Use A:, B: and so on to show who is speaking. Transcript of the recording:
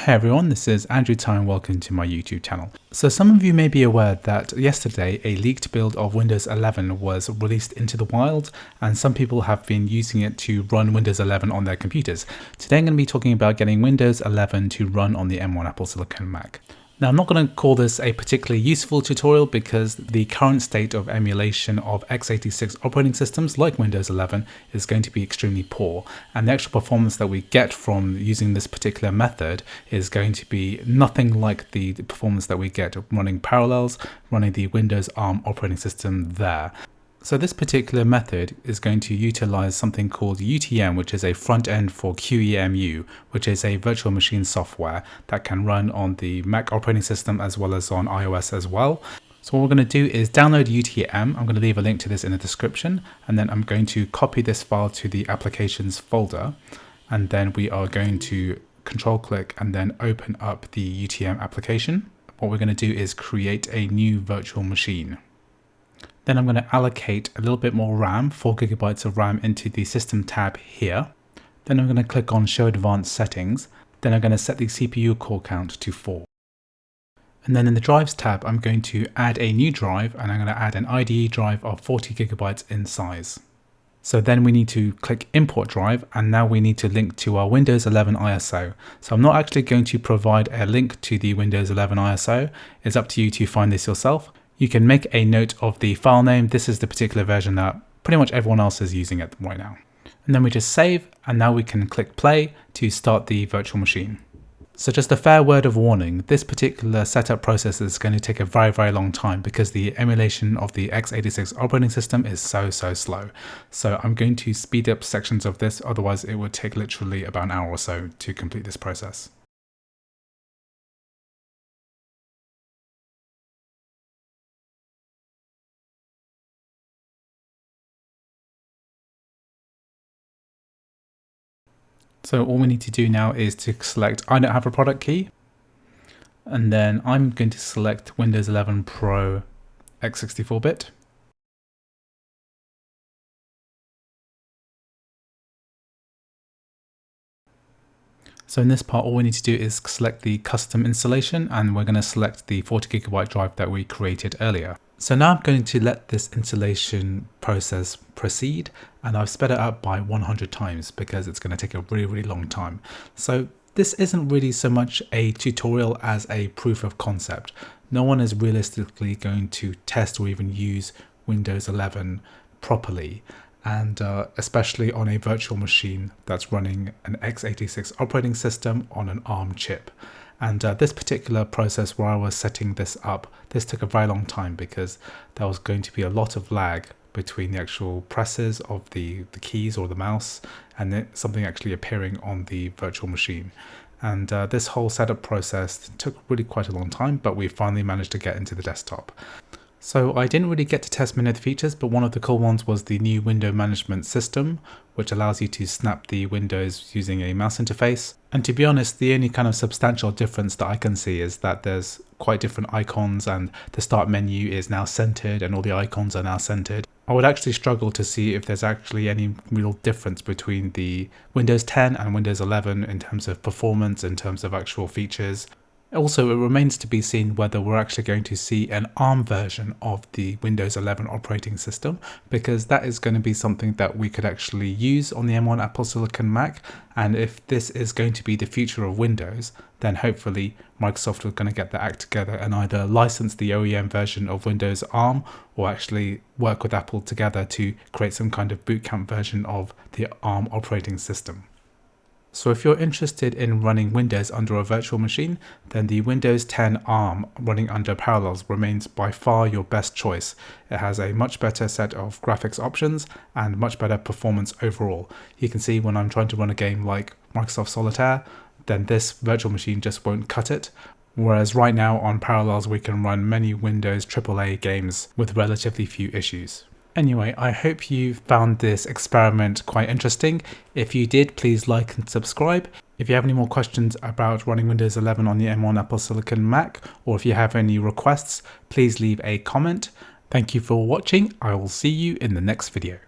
A: Hey everyone, this is Andrew Ty and welcome to my YouTube channel. So some of you may be aware that yesterday a leaked build of Windows 11 was released into the wild, and some people have been using it to run Windows 11 on their computers. Today I'm going to be talking about getting Windows 11 to run on the M1 Apple Silicon Mac. Now, I'm not going to call this a particularly useful tutorial because the current state of emulation of x86 operating systems like Windows 11 is going to be extremely poor, and the actual performance that we get from using this particular method is going to be nothing like the performance that we get running Parallels, running the Windows ARM operating system there. So this particular method is going to utilize something called UTM, which is a front end for QEMU, which is a virtual machine software that can run on the Mac operating system as well as on iOS as well. So what we're going to do is download UTM. I'm going to leave a link to this in the description, and then I'm going to copy this file to the applications folder, and then we are going to control click and then open up the UTM application. What we're going to do is create a new virtual machine. Then I'm going to allocate a little bit more RAM, 4 GB of RAM, into the System tab here. Then I'm going to click on Show Advanced Settings. Then I'm going to set the CPU core count to 4. And then in the Drives tab, I'm going to add a new drive, and I'm going to add an IDE drive of 40 GB in size. So then we need to click Import Drive, and now we need to link to our Windows 11 ISO. So I'm not actually going to provide a link to the Windows 11 ISO. It's up to you to find this yourself. You can make a note of the file name. This is the particular version that pretty much everyone else is using it right now. And then we just save, and now we can click play to start the virtual machine. So just a fair word of warning, this particular setup process is going to take a very long time because the emulation of the x86 operating system is so slow. So I'm going to speed up sections of this, otherwise it would take literally about an hour or so to complete this process. So all we need to do now is to select I don't have a product key, and then I'm going to select Windows 11 Pro x64-bit. So in this part, all we need to do is select the custom installation, and we're going to select the 40 GB drive that we created earlier. So now I'm going to let this installation process proceed, and I've sped it up by 100 times because it's going to take a really long time. So this isn't really so much a tutorial as a proof of concept. No one is realistically going to test or even use Windows 11 properly, and especially on a virtual machine that's running an x86 operating system on an ARM chip. And this particular process where I was setting this up, this took a very long time because there was going to be a lot of lag between the actual presses of the keys or the mouse and then something actually appearing on the virtual machine. And this whole setup process took really quite a long time, but we finally managed to get into the desktop. So I didn't really get to test many of the features, but one of the cool ones was the new window management system, which allows you to snap the windows using a mouse interface. And to be honest, the only kind of substantial difference that I can see is that there's quite different icons, and the start menu is now centered and all the icons are now centered. I would actually struggle to see if there's actually any real difference between the Windows 10 and Windows 11 in terms of performance, in terms of actual features. Also, it remains to be seen whether we're actually going to see an ARM version of the Windows 11 operating system, because that is going to be something that we could actually use on the M1 Apple Silicon Mac. And if this is going to be the future of Windows, then hopefully Microsoft is going to get their act together and either license the OEM version of Windows ARM or actually work with Apple together to create some kind of bootcamp version of the ARM operating system. So if you're interested in running Windows under a virtual machine, then the Windows 10 ARM running under Parallels remains by far your best choice. It has a much better set of graphics options and much better performance overall. You can see when I'm trying to run a game like Microsoft Solitaire, then this virtual machine just won't cut it. Whereas right now on Parallels we can run many Windows AAA games with relatively few issues. Anyway, I hope you found this experiment quite interesting. If you did, please like and subscribe. If you have any more questions about running Windows 11 on the M1 Apple Silicon Mac, or if you have any requests, please leave a comment. Thank you for watching. I will see you in the next video.